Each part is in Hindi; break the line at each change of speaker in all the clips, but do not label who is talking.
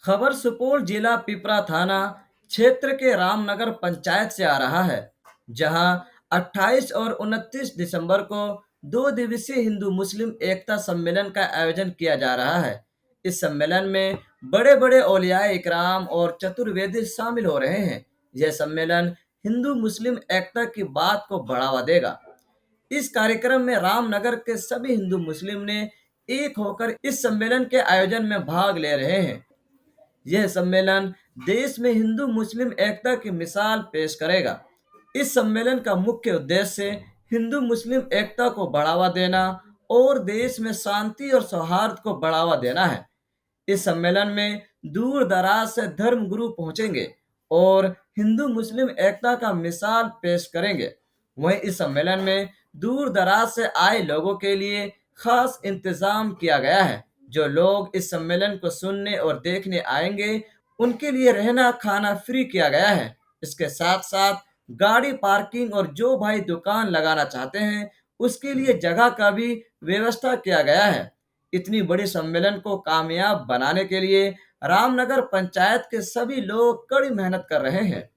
खबर सुपौल जिला पिपरा थाना क्षेत्र के रामनगर पंचायत से आ रहा है, जहां 28 और 29 दिसंबर को 2 दिवसीय हिंदू मुस्लिम एकता सम्मेलन का आयोजन किया जा रहा है। इस सम्मेलन में बड़े बड़े औलियाए इकराम और चतुर्वेदी शामिल हो रहे हैं। यह सम्मेलन हिंदू मुस्लिम एकता की बात को बढ़ावा देगा। इस कार्यक्रम में रामनगर के सभी हिंदू मुस्लिम ने एक होकर इस सम्मेलन के आयोजन में भाग ले रहे हैं। यह सम्मेलन देश में हिंदू मुस्लिम एकता की मिसाल पेश करेगा। इस सम्मेलन का मुख्य उद्देश्य हिंदू मुस्लिम एकता को बढ़ावा देना और देश में शांति और सौहार्द को बढ़ावा देना है। इस सम्मेलन में दूर दराज से धर्म गुरु पहुंचेंगे और हिंदू मुस्लिम एकता का मिसाल पेश करेंगे। वहीं इस सम्मेलन में दूर दराज से आए लोगों के लिए खास इंतजाम किया गया है। जो लोग इस सम्मेलन को सुनने और देखने आएंगे, उनके लिए रहना खाना फ्री किया गया है। इसके साथ साथ गाड़ी पार्किंग और जो भाई दुकान लगाना चाहते हैं, उसके लिए जगह का भी व्यवस्था किया गया है। इतनी बड़ी सम्मेलन को कामयाब बनाने के लिए रामनगर पंचायत के सभी लोग कड़ी मेहनत कर रहे हैं।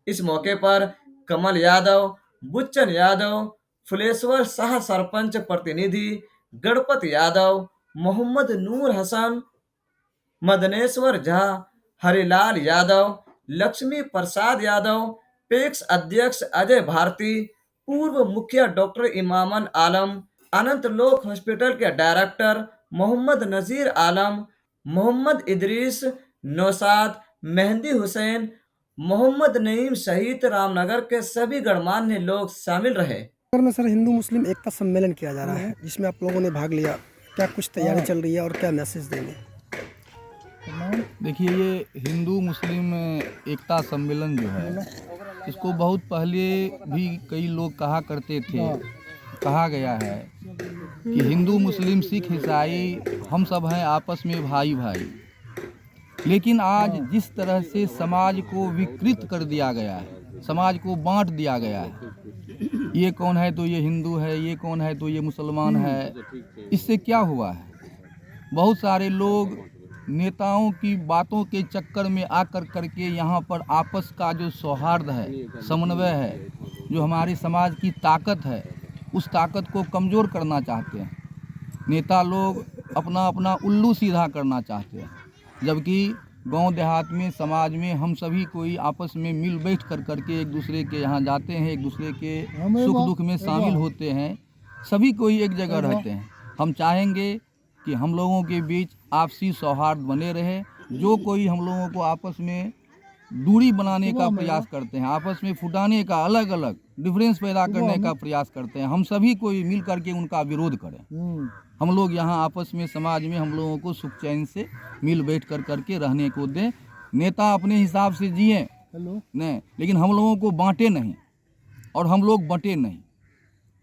इस मौके पर कमल यादव, बुच्चन यादव, फुलेश्वर शाह सरपंच प्रतिनिधि, गणपत यादव, मोहम्मद नूर हसन, मदनेश्वर झा, हरिलाल यादव, लक्ष्मी प्रसाद यादव, पेक्स अध्यक्ष अजय भारती, पूर्व मुखिया डॉक्टर इमामन आलम, अनंत लोक हॉस्पिटल के डायरेक्टर मोहम्मद नजीर आलम, मोहम्मद इदरीस, नौशाद, मेहंदी हुसैन, मोहम्मद नईम सहित रामनगर के सभी गणमान्य लोग शामिल रहे।
में सर हिंदू मुस्लिम एकता सम्मेलन किया जा रहा है, जिसमें आप लोगों ने भाग लिया। क्या कुछ तैयारी चल रही है और क्या मैसेज देंगे?
देखिए, ये हिंदू मुस्लिम एकता सम्मेलन जो है, इसको बहुत पहले भी कई लोग कहा करते थे। कहा गया है कि हिंदू मुस्लिम सिख ईसाई हम सब हैं आपस में भाई भाई। लेकिन आज जिस तरह से समाज को विकृत कर दिया गया है, समाज को बांट दिया गया है, ये कौन है तो ये हिंदू है, ये कौन है तो ये मुसलमान है, इससे क्या हुआ है? बहुत सारे लोग नेताओं की बातों के चक्कर में आकर करके यहाँ पर आपस का जो सौहार्द है, समन्वय है, जो हमारे समाज की ताकत है, उस ताकत को कमज़ोर करना चाहते हैं। नेता लोग अपना अपना उल्लू सीधा करना चाहते हैं, जबकि गांव देहात में, समाज में हम सभी कोई आपस में मिल बैठ कर करके एक दूसरे के यहाँ जाते हैं, एक दूसरे के सुख दुख में शामिल होते हैं, सभी कोई एक जगह रहते हैं। हम चाहेंगे कि हम लोगों के बीच आपसी सौहार्द बने रहे। जो कोई हम लोगों को आपस में दूरी बनाने का प्रयास करते हैं, आपस में फुटाने का, अलग अलग डिफरेंस पैदा करने का प्रयास करते हैं, हम सभी कोई मिल करके उनका विरोध करें। हम लोग यहाँ आपस में, समाज में हम लोगों को सुख चैन से मिल बैठ कर करके रहने को दें। नेता अपने हिसाब से जिए नहीं, लेकिन हम लोगों को बांटे नहीं और हम लोग बंटे नहीं।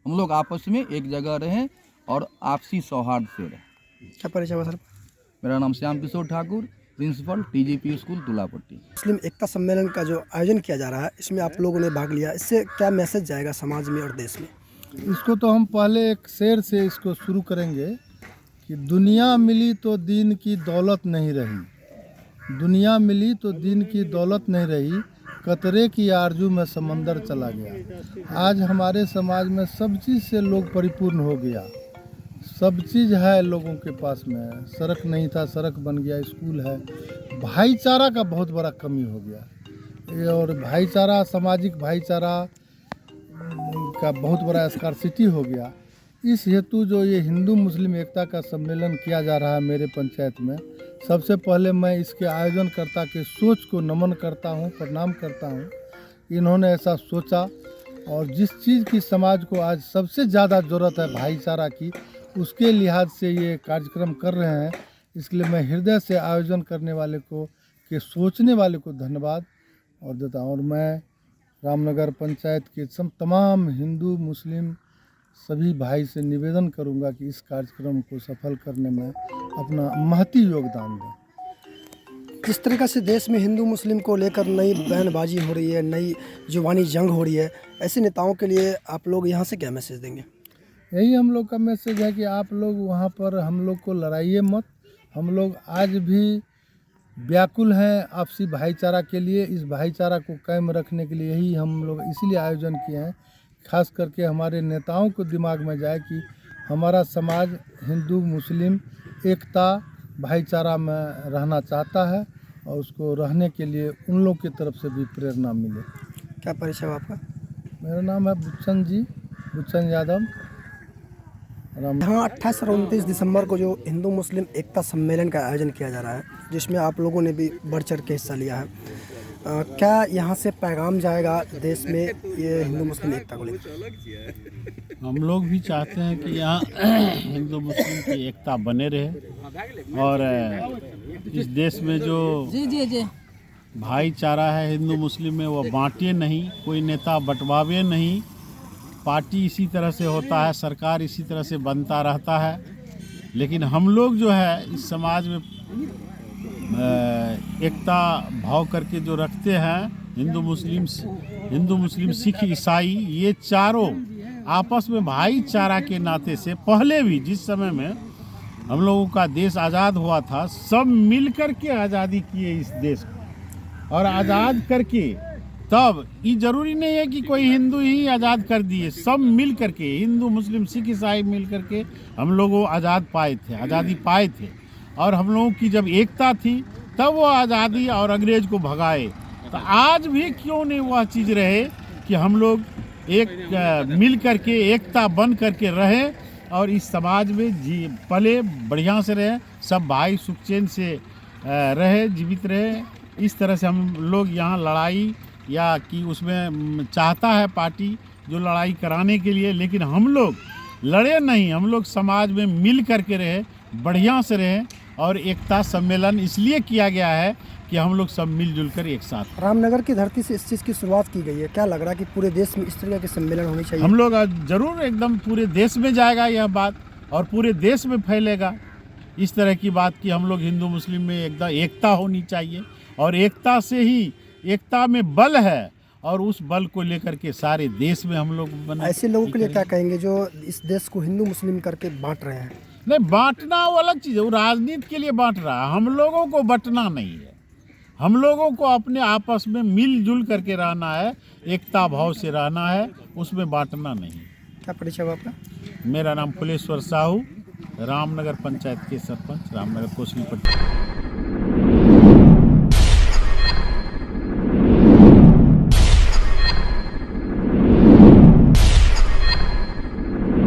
हम लोग आपस में एक जगह रहें और आपसी सौहार्द से रहें।
क्या परिचय हुआ सर?
मेरा नाम Shyam Kishore Thakur, principal TGP school Tulapatti.
मुस्लिम एकता सम्मेलन का जो आयोजन किया जा रहा है, इसमें आप लोगों ने भाग लिया, इससे क्या मैसेज जाएगा समाज में और देश में?
इसको तो हम पहले एक शेर से इसको शुरू करेंगे कि दुनिया मिली तो दीन की दौलत नहीं रही, दुनिया मिली तो दीन की दौलत नहीं रही, कतरे की आरजू में समंदर चला गया। आज हमारे समाज में सब चीज़ से लोग परिपूर्ण हो गया, सब चीज़ है लोगों के पास में। सड़क नहीं था, सड़क बन गया, स्कूल है। भाईचारा का बहुत बड़ा कमी हो गया, और भाईचारा, सामाजिक भाईचारा का बहुत बड़ा स्कार्सिटी हो गया। इस हेतु जो ये हिंदू मुस्लिम एकता का सम्मेलन किया जा रहा है मेरे पंचायत में, सबसे पहले मैं इसके आयोजनकर्ता के सोच को नमन करता हूँ, प्रणाम करता हूँ। इन्होंने ऐसा सोचा, और जिस चीज़ की समाज को आज सबसे ज़्यादा ज़रूरत है भाईचारा की, उसके लिहाज से ये कार्यक्रम कर रहे हैं। इसलिए मैं हृदय से आयोजन करने वाले को, के सोचने वाले को धन्यवाद और देता हूँ। और मैं रामनगर पंचायत के तमाम हिंदू मुस्लिम सभी भाई से निवेदन करूंगा कि इस कार्यक्रम को सफल करने में अपना महती योगदान दें।
जिस तरीक़ा से देश में हिंदू मुस्लिम को लेकर नई बयानबाजी हो रही है, नई जुबानी जंग हो रही है, ऐसे नेताओं के लिए आप लोग यहाँ से क्या मैसेज देंगे?
यही हम लोग का मैसेज है कि आप लोग वहाँ पर हम लोग को लड़ाइए मत। हम लोग आज भी व्याकुल हैं आपसी भाईचारा के लिए। इस भाईचारा को कायम रखने के लिए यही हम लोग इसलिए आयोजन किए हैं, खास करके हमारे नेताओं को दिमाग में जाए कि हमारा समाज हिंदू मुस्लिम एकता भाईचारा में रहना चाहता है और उसको रहने के लिए उन लोग की तरफ से भी प्रेरणा मिले।
क्या परिचय है आपका?
मेरा नाम है बुच्चन यादव।
यहाँ 28 और 29 दिसंबर को जो हिंदू मुस्लिम एकता सम्मेलन का आयोजन किया जा रहा है, जिसमें आप लोगों ने भी बढ़ चढ़ के हिस्सा लिया है, क्या यहाँ से पैगाम जाएगा देश में ये हिंदू मुस्लिम एकता को लेकर?
हम लोग भी चाहते हैं कि यहाँ हिंदू मुस्लिम की एकता बने रहे और इस देश में जो भाईचारा है हिंदू मुस्लिम में वो बांटे नहीं, कोई नेता बंटवावे नहीं। पार्टी इसी तरह से होता है, सरकार इसी तरह से बनता रहता है, लेकिन हम लोग जो है इस समाज में एकता भाव करके जो रखते हैं, हिंदू मुस्लिम सिख ईसाई ये चारों आपस में भाईचारा के नाते से पहले भी जिस समय में हम लोगों का देश आज़ाद हुआ था, सब मिल कर के आज़ादी किए इस देश को। और आज़ाद करके तब ये जरूरी नहीं है कि कोई हिंदू ही आज़ाद कर दिए, सब मिल करके हिंदू मुस्लिम सिख ईसाई मिल करके हम लोगों आज़ादी पाए थे। और हम लोगों की जब एकता थी तब वो आज़ादी और अंग्रेज को भगाए। तो आज भी क्यों नहीं वह चीज़ रहे कि हम लोग एक मिल करके एकता बन करके रहें और इस समाज में पले बढ़िया से रहे, सब भाई सुख चैन से रहे, जीवित रहे। इस तरह से हम लोग यहाँ लड़ाई या कि उसमें चाहता है पार्टी जो लड़ाई कराने के लिए, लेकिन हम लोग लड़े नहीं, हम लोग समाज में मिल करके रहे, बढ़िया से रहे। और एकता सम्मेलन इसलिए किया गया है कि हम लोग सब मिलजुल कर एक साथ।
रामनगर की धरती से इस चीज़ की शुरुआत की गई है, क्या लग रहा है कि पूरे देश में इस तरह के सम्मेलन होने चाहिए?
हम लोग जरूर एकदम पूरे देश में जाएगा यह बात और पूरे देश में फैलेगा इस तरह की बात कि हम लोग हिंदू मुस्लिम में एकदम एकता होनी चाहिए और एकता से ही एकता में बल है और उस बल को लेकर के सारे देश में हम लोग
ऐसे लोगों के लिए क्या कहेंगे जो इस देश को हिंदू मुस्लिम करके बांट रहे हैं?
नहीं, बांटना वो अलग चीज़ है, वो राजनीति के लिए बांट रहा है। हम लोगों को बंटना नहीं है, हम लोगों को अपने आपस में मिलजुल करके रहना है, एकता भाव से रहना है, उसमें बांटना नहीं।
क्या परिचय है आपका?
मेरा नाम फुलेश्वर साहू, रामनगर पंचायत के सरपंच, रामनगर कोसली पट्टी।